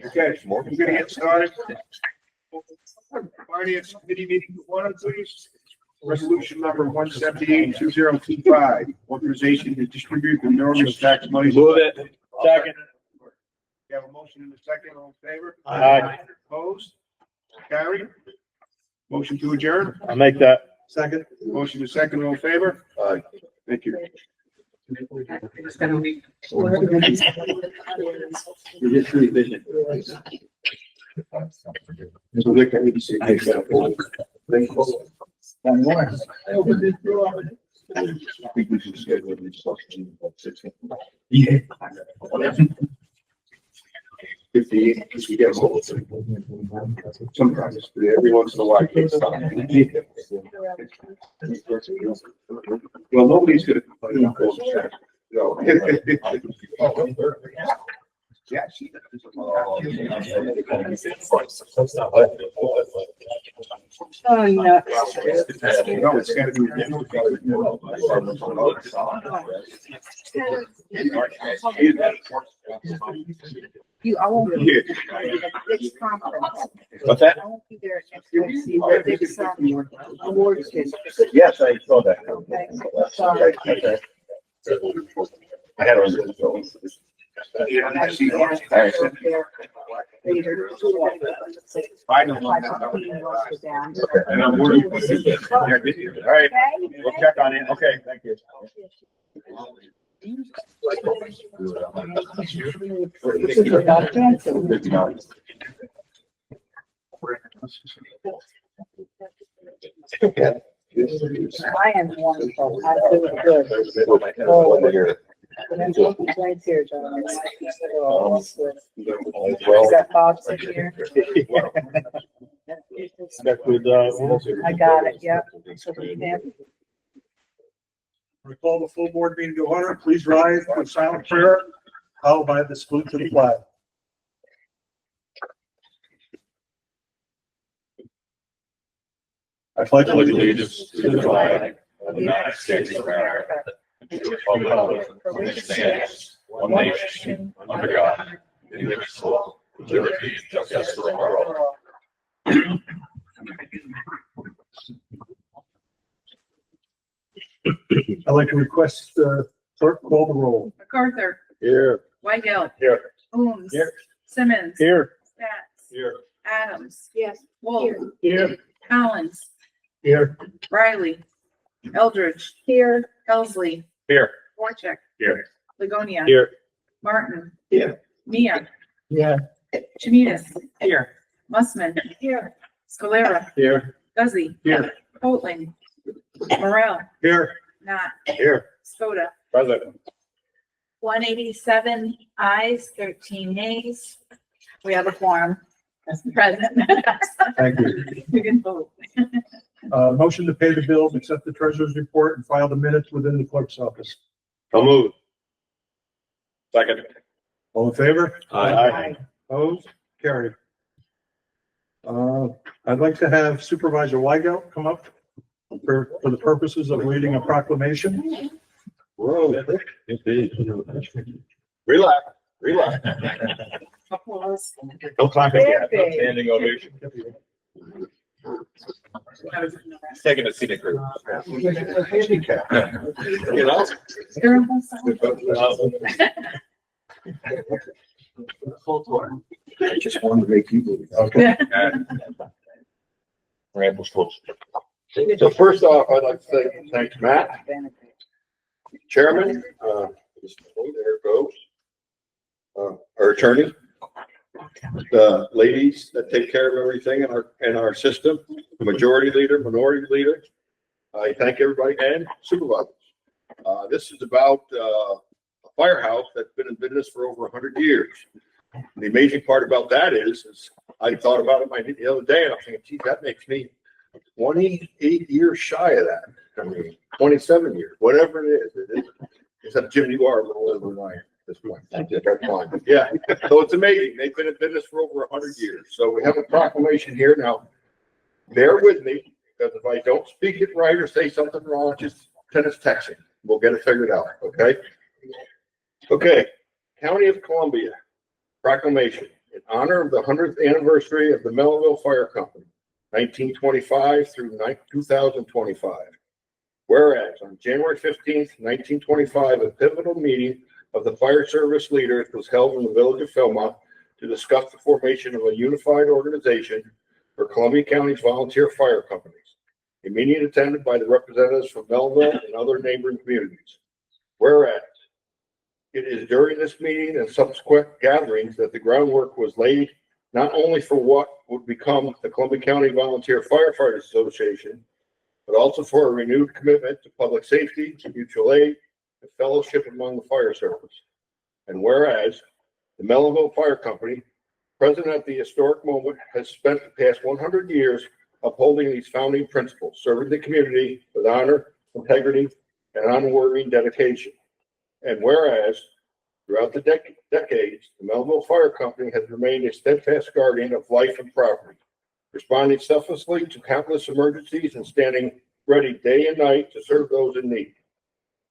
Okay, we're gonna get started. Finance committee meeting to order, please. Resolution number 178-2025, authorization to distribute the enormous tax money. Move it. Second. We have a motion in a second, all in favor? Aye. Opposed? Carried. Motion to adjourn. I'll make that. Second. Motion to second, all in favor? Aye. Thank you. I think we should schedule this discussion at 16. Yeah. 58, because we get more. Sometimes, every once in a while. It's not. Well, nobody's gonna complain about that. No. Yeah, she does. Oh, no. No, it's gotta be. You, I won't be Yeah. next conference. What's that? I won't be there next week. See where they some awards is. Yes, I saw that. Okay. Sorry. I had it. Yeah, I see. Later. I know. And I'm worried. All right, we'll check on it. Okay, thank you. I am wonderful. I feel good. Right here, John. Is that Bob's in here? I got it, yep. So we can- Recall the full board meeting to order. Please rise for silent prayer, followed by the salute to the flag. I pledge allegiance to the flag of the United States of America, and to the republic for which it stands, one nation, under God, indivisible, with liberty and justice for all. I'd like to request clerk call the roll. MacArthur. Here. Weigel. Here. Coombs. Here. Simmons. Here. Stats. Here. Adams. Yes. Wolf. Here. Collins. Here. Riley. Eldridge. Here. Elsley. Here. Warcheck. Here. Ligonia. Here. Martin. Here. Mia. Yeah. Chemidas. Here. Mussman. Here. Scalera. Here. Guzzi. Here. Hoatling. Morel. Here. Not. Here. Scoda. President. 187 ayes, 13 nays. We have a quorum. Present. Thank you. You can vote. Motion to pay the bills, accept the treasurer's report, and file the minutes within the clerk's office. I'll move. Second. All in favor? Aye. Opposed? Carried. I'd like to have Supervisor Weigel come up for the purposes of reading a proclamation. Whoa. Relax, relax. Applause. No time They're big. Standing ovation. Taking a scenic route. You know? I just wanted to make you. Okay. Ramble schools. So first off, I'd like to say thanks, Matt, Chairman, there goes. Our attorney, the ladies that take care of everything in our system, the majority leader, minority leader. I thank everybody and supervisors. This is about a firehouse that's been in business for over 100 years. The amazing part about that is I thought about it the other day and I'm thinking, geez, that makes me 28 years shy of that. I mean, 27 years, whatever it is. Except Jim, you are a little over than I am at this point. That's fine. Yeah, so it's amazing. They've been in business for over 100 years. So we have a proclamation here now. Bear with me, because if I don't speak it right or say something wrong, just send us texting. We'll get it figured out, okay? Okay, County of Columbia proclamation. in honor of the 100th anniversary of the Melville Fire Company, 1925 through 2025. Whereas on January 15th, 1925, a pivotal meeting of the fire service leaders was held in the village of Philmont to discuss the formation of a unified organization for Columbia County's volunteer fire companies. A meeting attended by the representatives from Melville and other neighboring communities. Whereas it is during this meeting and subsequent gatherings that the groundwork was laid not only for what would become the Columbia County Volunteer Firefighters Association, but also for a renewed commitment to public safety, mutual aid, and fellowship among the fire service. And whereas the Melville Fire Company, present at the historic moment, has spent the past 100 years upholding these founding principles, serving the community with honor, integrity, and unwavering dedication. And whereas throughout the decades, the Melville Fire Company has remained a steadfast guardian of life and property, responding selflessly to countless emergencies and standing ready day and night to serve those in need.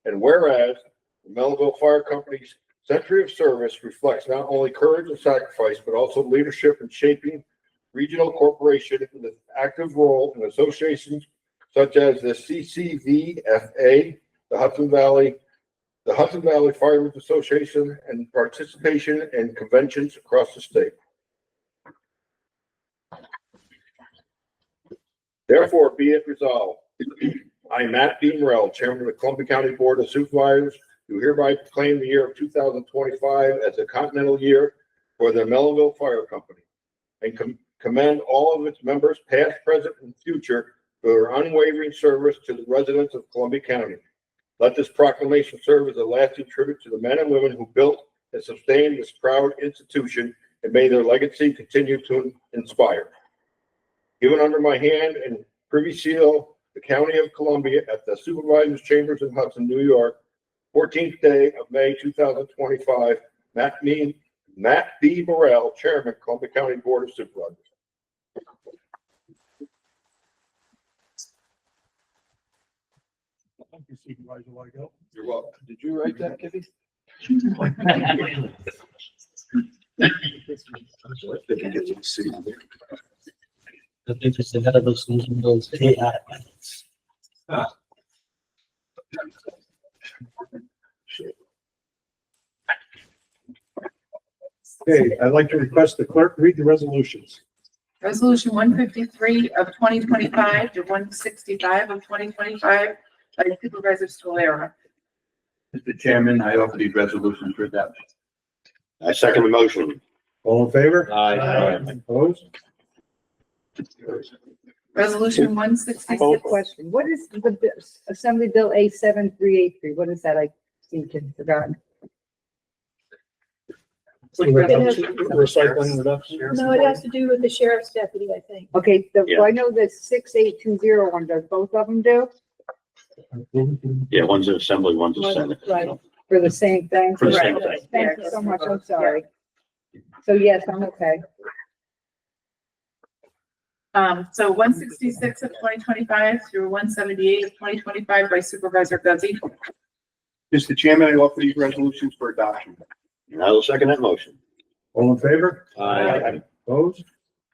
And whereas the Melville Fire Company's century of service reflects not only courage and sacrifice, but also leadership in shaping regional corporation with an active role in associations such as the CCVFA, the Hudson Valley Firemen's Association, and participation in conventions across the state. Therefore, be it resolved, I, Matt B. Morrell, Chairman of the Columbia County Board of Supervisors, do hereby proclaim the year of 2025 as a continental year for the Melville Fire Company, and commend all of its members, past, present, and future, for their unwavering service to the residents of Columbia County. Let this proclamation serve as a lasting tribute to the men and women who built and sustained this proud institution, and may their legacy continue to inspire. Given under my hand and privy seal, the County of Columbia at the Supervisors Chambers in Hudson, New York, 14th day of May 2025, Matt B. Morrell, Chairman, Columbia County Board of Supervisors. Thank you, Supervisor Weigel. You're welcome. Did you write that, Kitty? The difference in that those those AI. Okay, I'd like to request the clerk read the resolutions. Resolution 153 of 2025 to 165 of 2025 by Supervisor Solera. Mr. Chairman, I offer these resolutions for adoption. I second the motion. All in favor? Aye. Opposed? Resolution I have a 166. question. What is the Assembly Bill A7383? What is that? I seem to have forgotten. Recycling reduction. No, it has to do with the sheriff's deputy, I think. Okay, Yeah. I know the 6820 one, does both of them do Yeah, one's an assembly, one's a senate. Right. for the same thing? For the same Right. thing. Thank you so much. I'm sorry. So yes, I'm okay. So 166 of 2025 through 178 of 2025 by Supervisor Guzzi. Mr. Chairman, I offer these resolutions for adoption. And I will second that motion. All in favor? Aye. Opposed?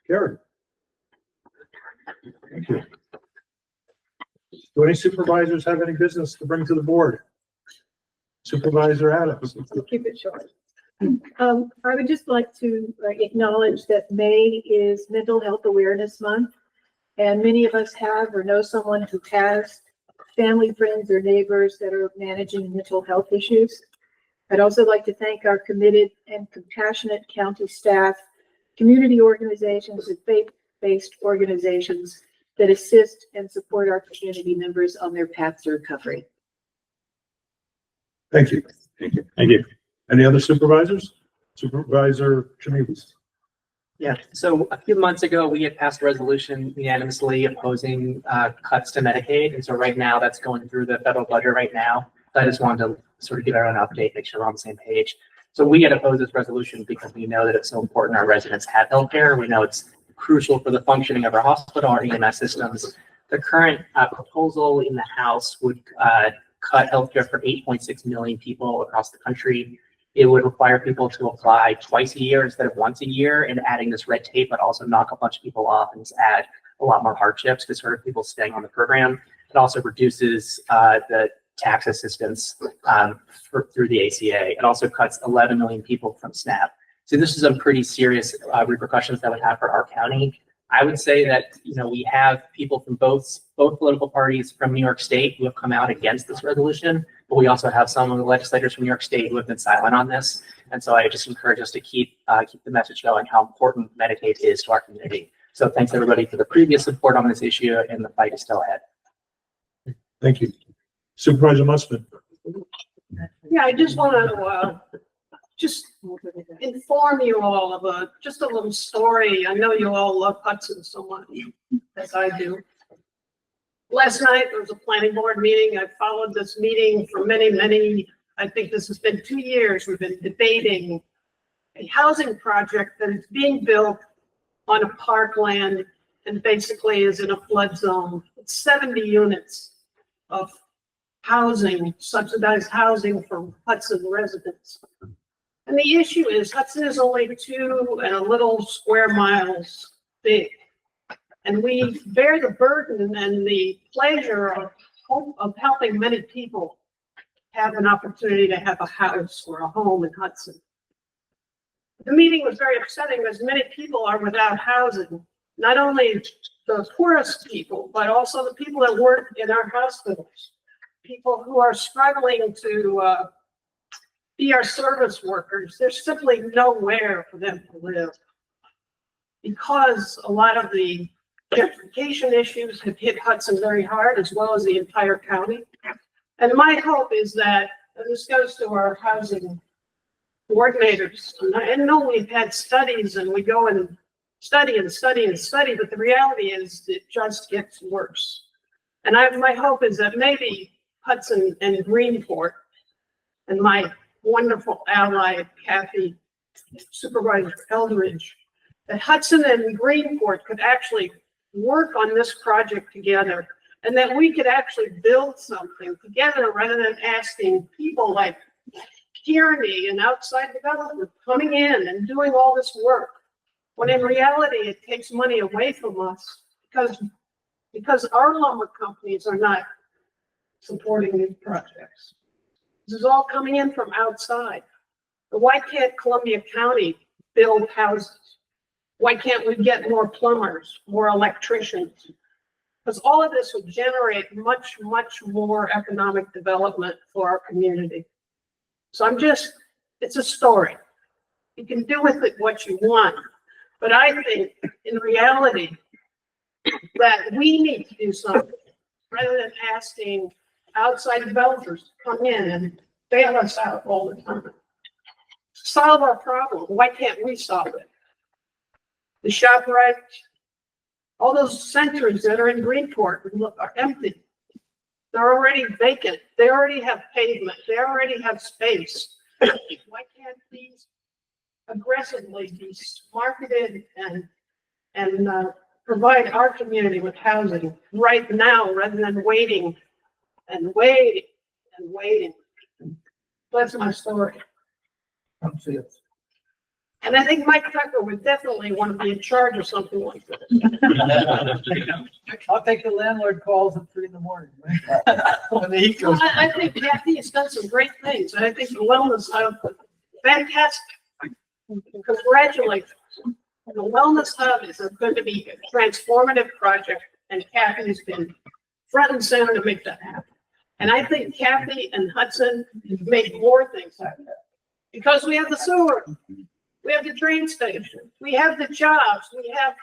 Carried. Thank you. Do any supervisors have any business to bring to the board? Supervisor Adams. Keep it short. I would just like to acknowledge that May is Mental Health Awareness Month. And many of us have or know someone who has family, friends, or neighbors that are managing mental health issues. I'd also like to thank our committed and compassionate county staff, community organizations, and faith-based organizations that assist and support our community members on their path to recovery. Thank you. Thank you. Any other supervisors? Supervisor Chamides. Yeah, so a few months ago, we had passed a resolution unanimously opposing cuts to Medicaid. And so right now, that's going through the federal budget right now. So I just wanted to sort of give our own update, make sure we're on the same page. So we had opposed this resolution because we know that it's so important our residents have healthcare. We know it's crucial for the functioning of our hospital, our EMS systems. The current proposal in the House would cut healthcare for 8.6 million people across the country. it would require people to apply twice a year instead of once a year, and adding this red tape, but also knock a bunch of people off and just add a lot more hardships to sort of people staying on the program. It also reduces the tax assistance through the ACA. It also cuts 11 million people from SNAP. So this is some pretty serious repercussions that would have for our county. I would say that, you know, we have people from both political parties from New York State who have come out against this resolution, but we also have some of the legislators from New York State who have been silent on this. And so I just encourage us to keep the message going, how important Medicaid is to our community. So thanks everybody for the previous support on this issue, and the fight is still ahead. Thank you. Supervisor Musman. Yeah, I just want to just inform you all of just a little story. I know you all love Hudson so much, as I do. Last night, there was a planning board meeting. I followed this meeting for many, I think this has been 2 years. We've been debating a housing project that is being built on a parkland and basically is in a flood zone. It's 70 units of housing, subsidized housing for Hudson residents. And the issue is Hudson is only 2 and a little square miles big. And we bear the burden and the pleasure of helping many people have an opportunity to have a house or a home in Hudson. The meeting was very upsetting as many people are without housing, not only the poorest people, but also the people that work in our hospitals, people who are struggling to be our service workers. There's simply nowhere for them to live because a lot of the gentrification issues have hit Hudson very hard, as well as the entire county. And my hope is that, and this goes to our housing coordinators, and I know we've had studies and we go and study, but the reality is it just gets worse. And my hope is that maybe Hudson and Greenport and my wonderful ally, Kathy, Supervisor Eldridge, that Hudson and Greenport could actually work on this project together, and that we could actually build something together rather than asking people like Kearney and outside development coming in and doing all this work, when in reality it takes money away from us because our lumber companies are not supporting these projects. This is all coming in from outside. But why can't Columbia County build houses? Why can't we get more plumbers, more electricians? Because all of this would generate much more economic development for our community. So it's a story. You can do with it what you want. But I think in reality that we need to do something rather than asking outside developers to come in and bail us out all the time. Solve our problem. Why can't we solve it? The ShopRite, all those centers that are in Greenport are empty. They're already vacant. They already have pavement. They already have space. Why can't these aggressively be marketed and provide our community with housing right now rather than waiting and waiting and waiting? That's my story. And I think Mike Tucker would definitely want to be in charge of something like this. I'll take the landlord calls at 3 in the morning. When the heat Well, goes. I think Kathy has done some great things. And I think the wellness hub, fantastic. Congratulations. The wellness hub is going to be a transformative project, and Kathy's been front and center to make that happen. And I think Kathy and Hudson make more things happen because we have the sewer. We have the train station. We have the jobs. We have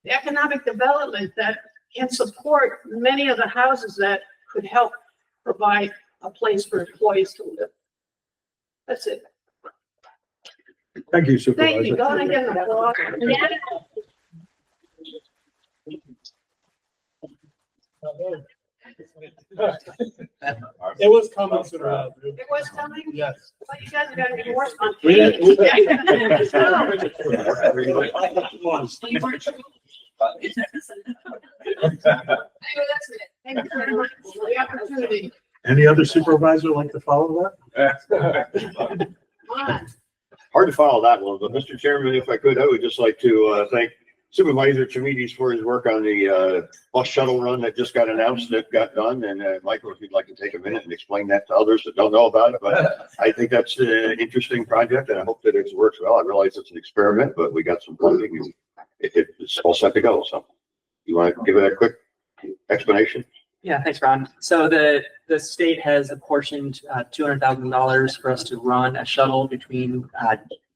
the economic development that can support many of the houses that could help provide a place for employees to live. That's it. Thank you, Thank you. Supervisor. Go ahead and get an applause. It was coming sooner. It was coming? Yes. Well, you guys got to be more We didn't- we spontaneous. Anyway, that's it. Thank you very much for the opportunity. Any other supervisor like to follow that? Come on. Hard to follow that one, but Mr. Chairman, if I could, I would just like to thank Supervisor Chimides for his work on the bus shuttle run that just got announced, that got done. And Michael, if you'd like to take a minute and explain that to others that don't know about it, but I think that's an interesting project and I hope that it works well. I realize it's an experiment, but we got some funding and it's all set to go. So you want to give it a quick explanation? Yeah, thanks, Ron. So the state has apportioned $200,000 for us to run a shuttle between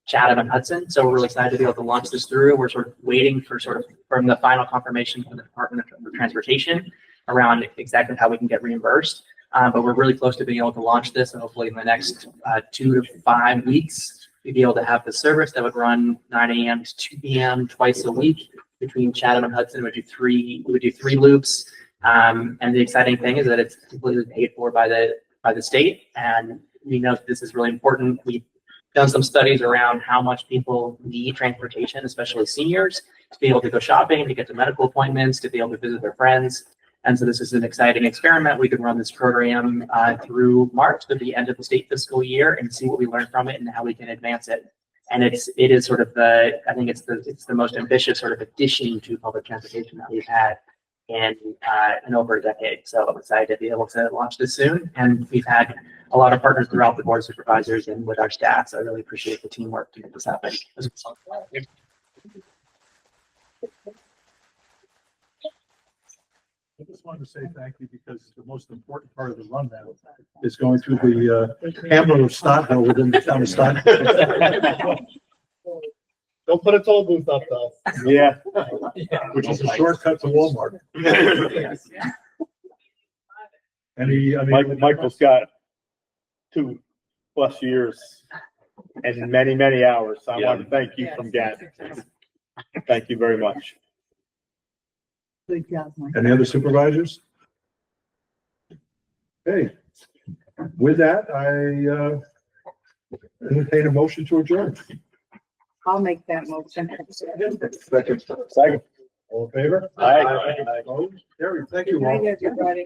Chatham and Hudson. So we're really excited to be able to launch this through. We're sort of waiting for from the final confirmation from the Department of Transportation around exactly how we can get reimbursed. But we're really close to being able to launch this, and hopefully in the next 2 to 5 weeks, we'd be able to have the service that would run 9 a.m. to 2 p.m. twice a week between Chatham and Hudson. We would do three loops. And the exciting thing is that it's completely paid for by the state. And we know that this is really important. We've done some studies around how much people need transportation, especially seniors, to be able to go shopping, to get to medical appointments, to be able to visit their friends. And so this is an exciting experiment. We can run this program through March, to the end of the state fiscal year, and see what we learn from it and how we can advance it. And it is sort of I think it's the most ambitious sort of addition to public transportation that we've had in over a decade. So I'm excited to be able to launch this soon. And we've had a lot of partners throughout the board of supervisors and with our staff. So I really appreciate the teamwork to make this happen. I just wanted to say thank you because the most important part of the run now is going through the hamlet of Stockville within the town of Stockville. Don't put a toll booth up though. Yeah. Which is a shortcut to Walmart. Michael's got 2+ years and many hours. So I want to thank you from Gannett. Thank you very much. Good job, Mike. Any other supervisors? Okay. With that, I entertain a motion to adjourn. I'll make that motion. Second. All in favor? Aye. Opposed? Carried. Thank you Good all. night, everybody.